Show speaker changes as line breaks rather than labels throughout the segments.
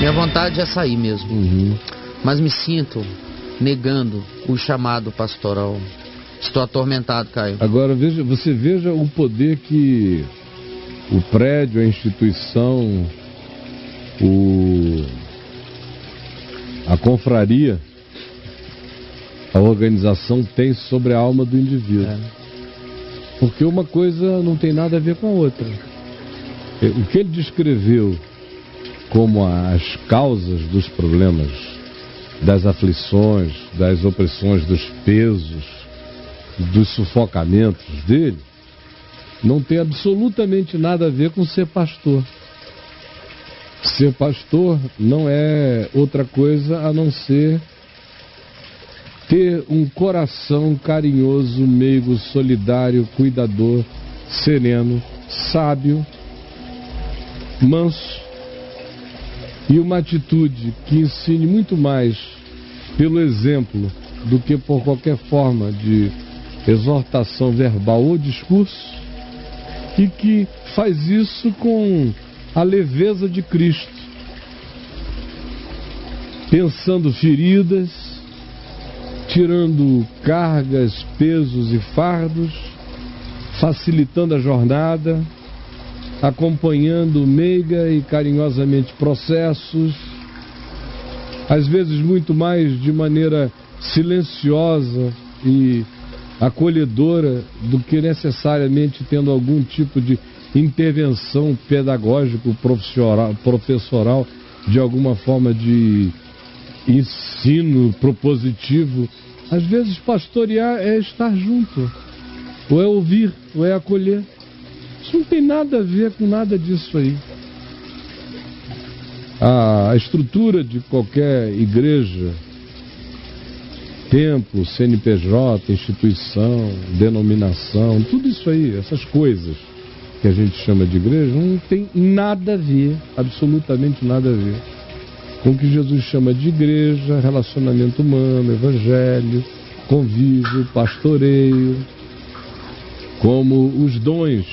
Minha vontade é sair mesmo. Mas me sinto negando o chamado pastoral. Estou atormentado, Caio.
Agora você veja o poder que o prédio, a instituição, a confraria, a organização tem sobre a alma do indivíduo. Porque uma coisa não tem nada a ver com a outra. O que ele descreveu como as causas dos problemas, das aflições, das opressões, dos pesos, dos sufocamentos dele, não tem absolutamente nada a ver com ser pastor. Ser pastor não é outra coisa a não ser ter um coração carinhoso, meigo, solidário, cuidador, sereno, sábio, manso, e uma atitude que ensine muito mais pelo exemplo do que por qualquer forma de exortação verbal ou discurso, e que faz isso com a leveza de Cristo, pensando feridas, tirando cargas, pesos e fardos, facilitando a jornada, acompanhando meiga e carinhosamente processos, às vezes muito mais de maneira silenciosa e acolhedora do que necessariamente tendo algum tipo de intervenção pedagógico, professoral, de alguma forma de ensino propositivo. Às vezes pastorear é estar junto, ou é ouvir, ou é acolher. Isso não tem nada a ver com nada disso aí. A estrutura de qualquer igreja, templo, CNPJ, instituição, denominação, tudo isso aí, essas coisas que a gente chama de igreja, não tem nada a ver, absolutamente nada a ver com o que Jesus chama de igreja, relacionamento humano, evangelho, convívio, pastoreio, como os dons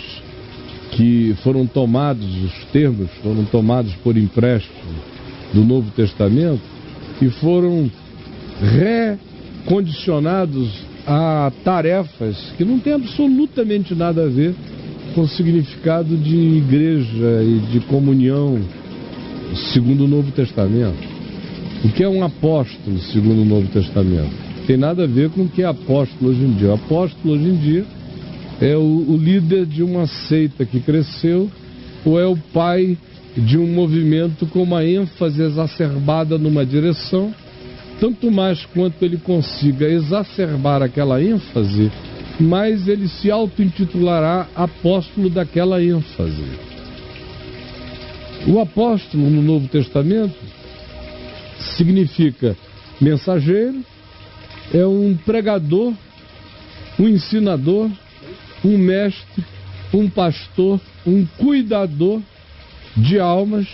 que foram tomados, os termos foram tomados por empréstimo do Novo Testamento e foram recondicionados a tarefas que não têm absolutamente nada a ver com o significado de igreja e de comunhão segundo o Novo Testamento. O que é um apóstolo segundo o Novo Testamento? Tem nada a ver com o que é apóstolo hoje em dia. O apóstolo hoje em dia é o líder de uma seita que cresceu, ou é o pai de um movimento com uma ênfase exacerbada numa direção, tanto mais quanto ele consiga exacerbar aquela ênfase, mais ele se auto-intitulará apóstolo daquela ênfase. O apóstolo no Novo Testamento significa mensageiro, é um pregador, um ensinador, um mestre, um pastor, um cuidador de almas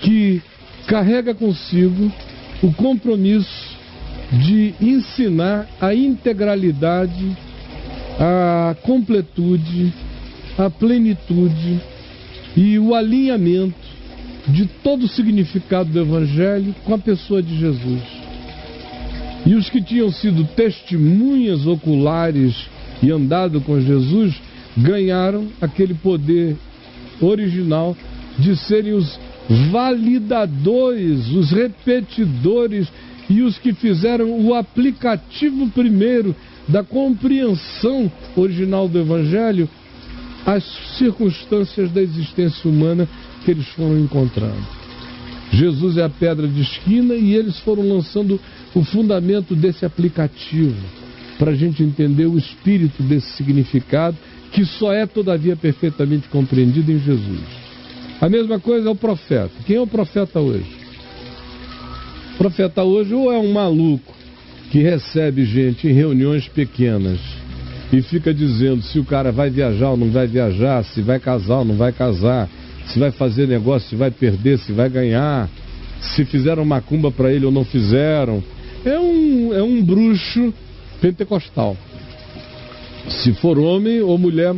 que carrega consigo o compromisso de ensinar a integralidade, a completude, a plenitude e o alinhamento de todo o significado do Evangelho com a pessoa de Jesus. E os que tinham sido testemunhas oculares e andado com Jesus, ganharam aquele poder original de serem os validadores, os repetidores e os que fizeram o aplicativo primeiro da compreensão original do Evangelho às circunstâncias da existência humana que eles foram encontrando. Jesus é a pedra de esquina e eles foram lançando o fundamento desse aplicativo para a gente entender o espírito desse significado, que só é, todavia, perfeitamente compreendido em Jesus. A mesma coisa é o profeta. Quem é o profeta hoje? O profeta hoje ou é um maluco que recebe gente em reuniões pequenas e fica dizendo se o cara vai viajar ou não vai viajar, se vai casar ou não vai casar, se vai fazer negócio, se vai perder, se vai ganhar, se fizeram macumba para ele ou não fizeram. É um bruxo pentecostal. Se for homem ou mulher,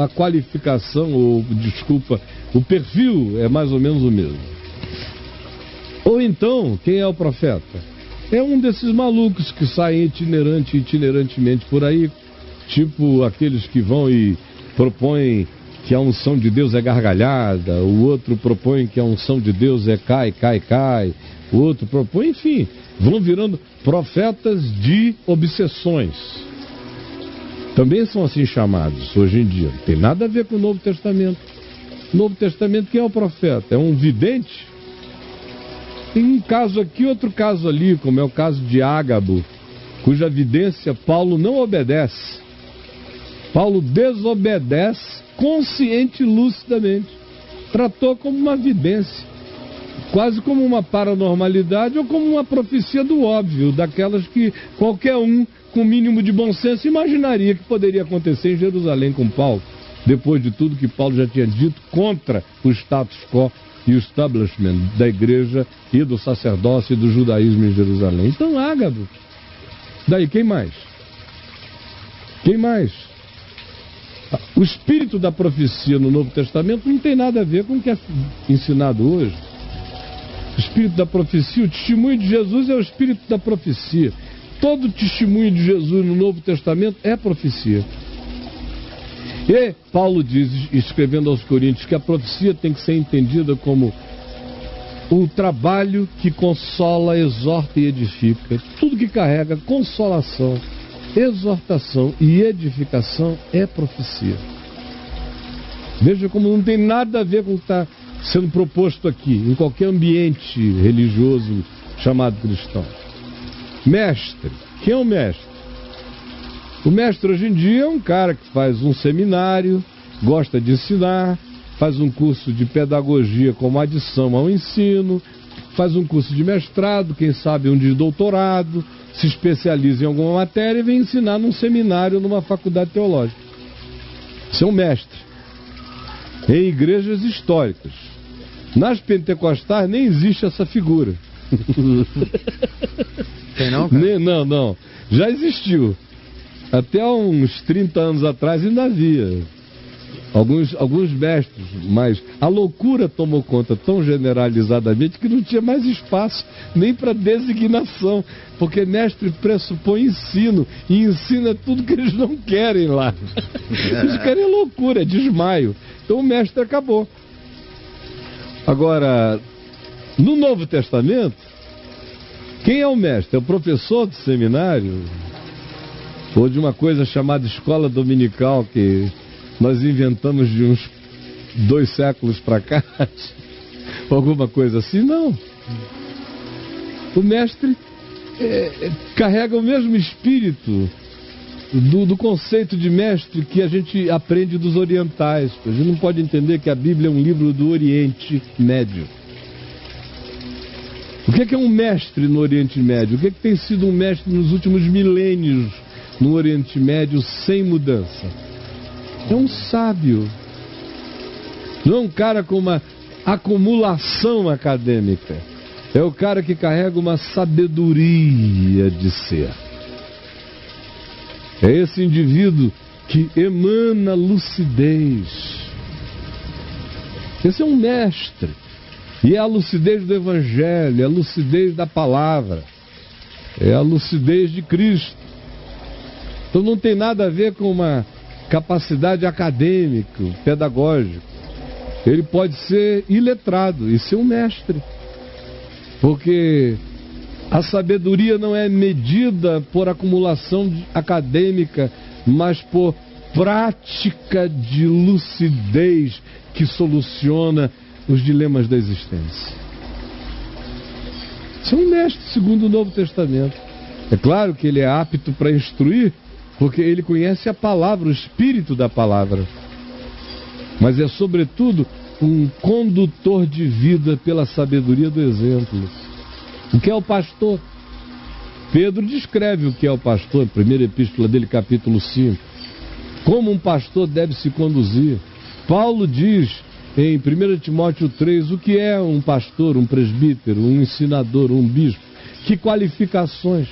a qualificação, o perfil é mais ou menos o mesmo. então, quem é o profeta? É um desses malucos que saem itinerantemente por aí, tipo aqueles que vão e propõem que a unção de Deus é gargalhada, o outro propõe que a unção de Deus é cai, o outro propõe, enfim, vão virando profetas de obsessões. Também são assim chamados hoje em dia. Não tem nada a ver com o Novo Testamento. No Novo Testamento, quem é o profeta? É um vidente? Tem um caso aqui, outro caso ali, como é o caso de Ágabo, cuja vidência Paulo não obedece. Paulo desobedece consciente e lucidamente. Tratou como uma vidência, quase como uma paranormalidade ou como uma profecia do óbvio, daquelas que qualquer um com o mínimo de bom senso imaginaria que poderia acontecer em Jerusalém com Paulo, depois de tudo que Paulo já tinha dito contra o status quo e o establishment da igreja e do sacerdócio e do judaísmo em Jerusalém. Então, Ágabo. Daí, quem mais? Quem mais? O espírito da profecia no Novo Testamento não tem nada a ver com o que é ensinado hoje. O espírito da profecia, o testemunho de Jesus é o espírito da profecia. Todo testemunho de Jesus no Novo Testamento é profecia. E Paulo diz, escrevendo aos Coríntios, que a profecia tem que ser entendida como um trabalho que consola, exorta e edifica. Tudo que carrega consolação, exortação e edificação é profecia. Veja como não tem nada a ver com o que está sendo proposto aqui, em qualquer ambiente religioso chamado cristão. Mestre. Quem é o mestre? O mestre hoje em dia é um cara que faz um seminário, gosta de ensinar, faz um curso de pedagogia como adição ao ensino, faz um curso de mestrado, quem sabe um de doutorado, se especializa em alguma matéria e vem ensinar num seminário, numa faculdade teológica. Isso é um mestre. Em igrejas históricas. Nas pentecostais nem existe essa figura.
Tem não, cara?
Não. Já existiu. Até uns 30 anos atrás ainda havia alguns mestres, mas a loucura tomou conta tão generalizadamente que não tinha mais espaço nem para designação, porque mestre pressupõe ensino, e ensina tudo que eles não querem lá. Eles querem loucura, desmaio. Então o mestre acabou. Agora, no Novo Testamento, quem é o mestre? É o professor do seminário? Ou de uma coisa chamada escola dominical, que nós inventamos de uns 2 séculos para cá? Alguma coisa assim? Não. O mestre carrega o mesmo espírito do conceito de mestre que a gente aprende dos orientais. A gente não pode entender que a Bíblia é um livro do Oriente Médio. O que é um mestre no Oriente Médio? O que tem sido um mestre nos últimos milênios no Oriente Médio sem mudança? É um sábio. Não é um cara com uma acumulação acadêmica. É o cara que carrega uma sabedoria de ser. É esse indivíduo que emana lucidez. Esse é um mestre. E é a lucidez do Evangelho, é a lucidez da palavra, é a lucidez de Cristo. Então não tem nada a ver com uma capacidade acadêmica, pedagógica. Ele pode ser iletrado e ser um mestre. Porque a sabedoria não é medida por acumulação acadêmica, mas por prática de lucidez que soluciona os dilemas da existência. Isso é um mestre segundo o Novo Testamento. É claro que ele é apto para instruir, porque ele conhece a palavra, o espírito da palavra. Mas é sobretudo um condutor de vida pela sabedoria do exemplo. O que é o pastor? Pedro descreve o que é o pastor, primeira epístola dele, capítulo 5. Como um pastor deve se conduzir. Paulo diz em 1 Timóteo 3 o que é um pastor, um presbítero, um ensinador, um bispo. Que qualificações?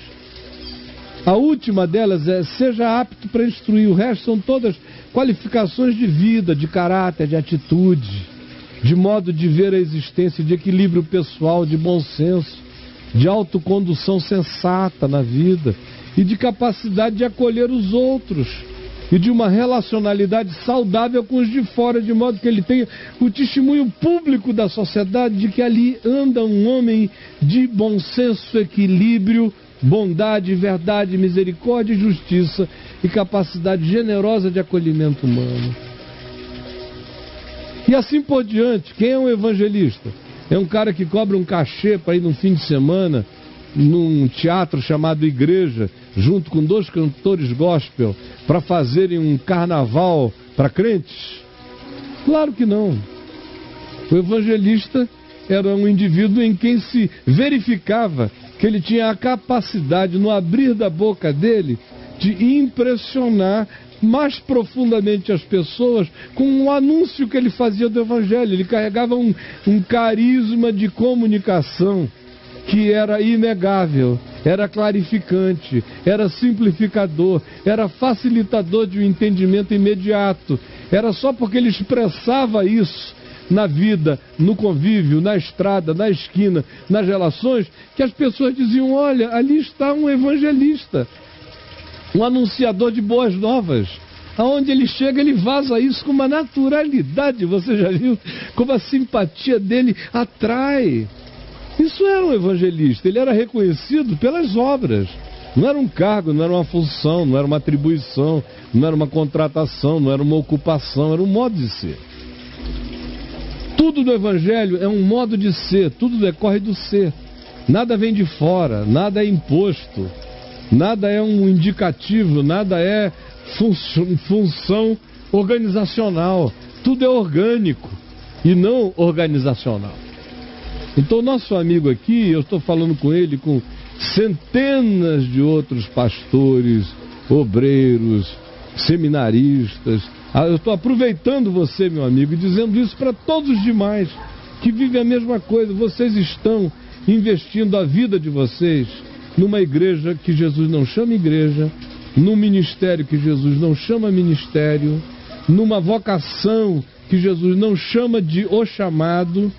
A última delas é: seja apto para instruir. O resto são todas qualificações de vida, de caráter, de atitude. de modo de ver a existência, de equilíbrio pessoal, de bom senso, de autocondução sensata na vida e de capacidade de acolher os outros e de uma relacionalidade saudável com os de fora, de modo que ele tenha o testemunho público da sociedade de que ali anda um homem de bom senso, equilíbrio, bondade, verdade, misericórdia e justiça e capacidade generosa de acolhimento humano. E assim por diante. Quem é um evangelista? É um cara que cobra um cachê para ir no fim de semana num teatro chamado Igreja, junto com 2 cantores gospel, para fazerem um carnaval para crentes? Claro que não. O evangelista era um indivíduo em quem se verificava que ele tinha a capacidade, no abrir da boca dele, de impressionar mais profundamente as pessoas com o anúncio que ele fazia do Evangelho. Ele carregava um carisma de comunicação que era inegável, era clarificante, era simplificador, era facilitador de um entendimento imediato. Era só porque ele expressava isso na vida, no convívio, na estrada, na esquina, nas relações, que as pessoas diziam: olha, ali está um evangelista, um anunciador de boas novas. Aonde ele chega, ele vaza isso com uma naturalidade. Você já viu como a simpatia dele atrai? Isso era um evangelista. Ele era reconhecido pelas obras. Não era um cargo, não era uma função, não era uma atribuição, não era uma contratação, não era uma ocupação, era um modo de ser. Tudo do evangelho é um modo de ser, tudo decorre do ser. Nada vem de fora, nada é imposto, nada é um indicativo, nada é função organizacional. Tudo é orgânico e não organizacional. Então, nosso amigo aqui, eu estou falando com ele, com centenas de outros pastores, obreiros, seminaristas. Eu estou aproveitando você, meu amigo, e dizendo isso para todos os demais que vivem a mesma coisa. Vocês estão investindo a vida de vocês numa igreja que Jesus não chama igreja, num ministério que Jesus não chama ministério, numa vocação que Jesus não chama de o chamado,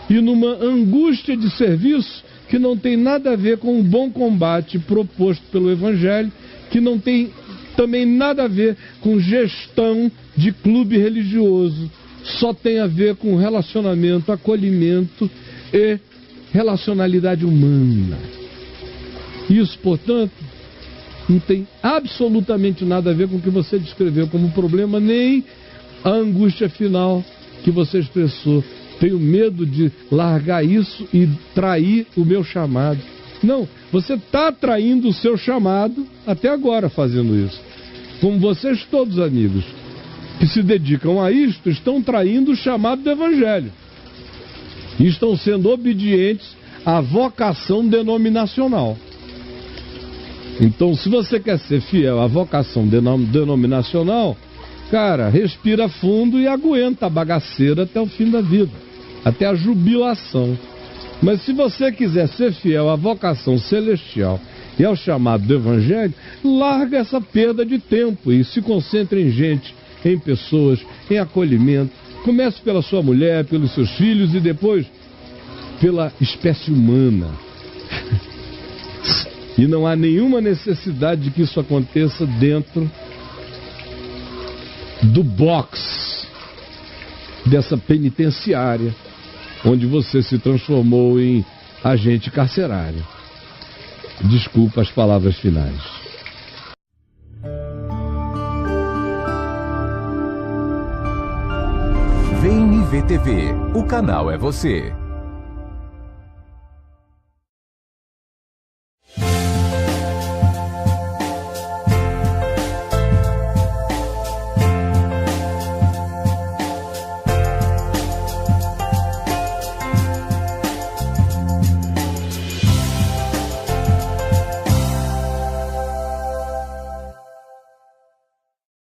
e numa angústia de serviço que não tem nada a ver com o bom combate proposto pelo Evangelho, que não tem também nada a ver com gestão de clube religioso, só tem a ver com relacionamento, acolhimento e relacionalidade humana. Isso, portanto, não tem absolutamente nada a ver com o que você descreveu como problema, nem a angústia final que você expressou. Tenho medo de largar isso e trair o meu chamado. Não, você está traindo o seu chamado até agora fazendo isso. Como vocês todos, amigos, que se dedicam a isto, estão traindo o chamado do Evangelho. E estão sendo obedientes à vocação denominacional. Então, se você quer ser fiel à vocação denominacional, cara, respira fundo e aguenta a bagaceira até o fim da vida, até a jubilação. Mas se você quiser ser fiel à vocação celestial e ao chamado do Evangelho, larga essa perda de tempo e se concentre em gente, em pessoas, em acolhimento. Comece pela sua mulher, pelos seus filhos e depois pela espécie humana. E não há nenhuma necessidade de que isso aconteça dentro do box dessa penitenciária, onde você se transformou em agente carcerário. Desculpa as palavras finais.
VNV TV, o canal é você.